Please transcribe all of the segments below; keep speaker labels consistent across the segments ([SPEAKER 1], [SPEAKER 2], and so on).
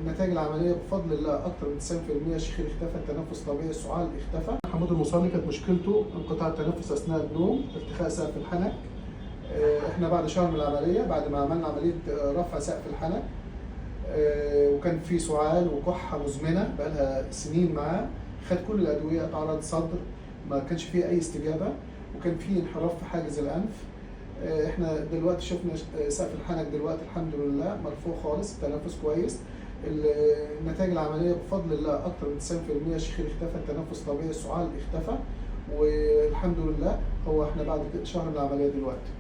[SPEAKER 1] نتائج العمليه بفضل الله اكثر من 90%. الشخير اختفى، التنفس طبيعي، السعال اختفى. محمود المصلي كانت مشكلته انقطاع التنفس اثناء النوم، ارتخاء سقف الحنك. احنا بعد شهر من العمليه، بعد ما عملنا عمليه رفع سقف الحنك، وكان في سعال وكحه مزمنه بقى لها سنين معاه، خد كل الادويه، اتعرض صدر ما كانش فيه اي استجابه، وكان في انحراف في حاجز الانف. احنا دلوقتي شفنا سقف الحنك دلوقتي الحمد لله مرفوع خالص، التنفس كويس. نتائج العمليه بفضل الله اكثر من 90%. الشخير اختفى، التنفس طبيعي، السعال اختفى، والحمد لله. هو احنا بعد شهر من العمليه دلوقتي.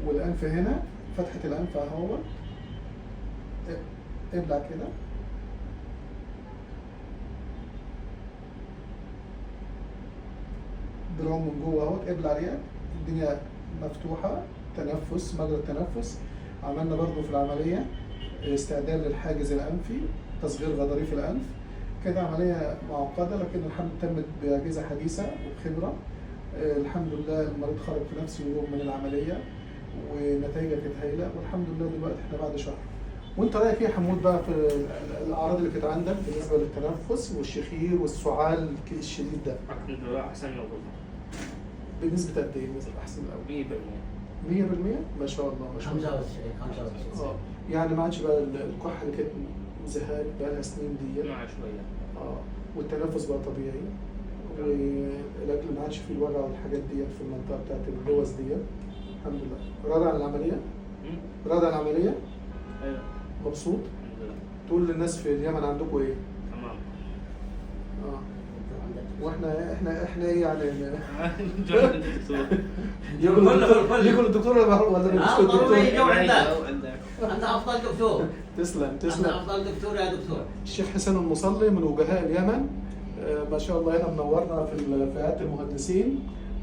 [SPEAKER 1] والانف هنا، فتحه الانف اهو، ابلع كده. دراعه من جوه اهو، ابلع عليها. الدنيا مفتوحه، تنفس، مجرى التنفس. عملنا برضو في العمليه استعداد للحاجز الانفي، تصغير غضاريف الانف. كانت عمليه معقده لكن الحمد لله تمت باجهزه حديثه وبخبره. الحمد لله المريض خرج في نفس اليوم من العمليه ونتائجها كانت هايله، والحمد لله دلوقتي احنا بعد شهر. وانت رايك ايه يا حمود بقى في الاعراض اللي كانت عندك بالنسبه للتنفس والشخير والسعال الشديد ده؟
[SPEAKER 2] الحمد لله احسن من الاول.
[SPEAKER 1] بنسبه قد ايه مثلا احسن من الاول؟ 100%. ما شاء الله ما شاء الله.
[SPEAKER 3] 95.
[SPEAKER 1] يعني ما عادش بقى الكحه اللي كانت مزهقاك بقى لها سنين دي.
[SPEAKER 2] مع شويه.
[SPEAKER 1] والتنفس بقى طبيعي، والاكل ما عادش فيه الوجع والحاجات ديت في المنطقه بتاعت اللوز ديت. الحمد لله. راضي عن العمليه؟ راضي عن العمليه؟
[SPEAKER 2] ايوه.
[SPEAKER 1] مبسوط؟
[SPEAKER 2] الحمد لله.
[SPEAKER 1] تقول للناس في اليمن عندكم ايه؟
[SPEAKER 2] تمام.
[SPEAKER 1] واحنا ايه يعني؟
[SPEAKER 2] جود الدكتور.
[SPEAKER 1] يجوا الدكتور ولا مش الدكتور؟
[SPEAKER 3] ضروري يجوا عندك. انت افضل دكتور.
[SPEAKER 1] تسلم
[SPEAKER 3] انت
[SPEAKER 1] تسلم.
[SPEAKER 3] افضل دكتور يا دكتور.
[SPEAKER 1] الشيخ حسين المصلي من وجهاء اليمن، ما شاء الله هنا منورنا في عيادة المهندسين،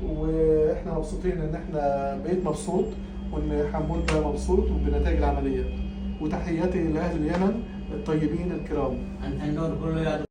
[SPEAKER 1] واحنا مبسوطين ان احنا بقيت مبسوط، وان حمود بقى مبسوط بنتائج العمليه. وتحياتي لاهل اليمن الطيبين الكرام.
[SPEAKER 3] انت النور كله يا دكتور.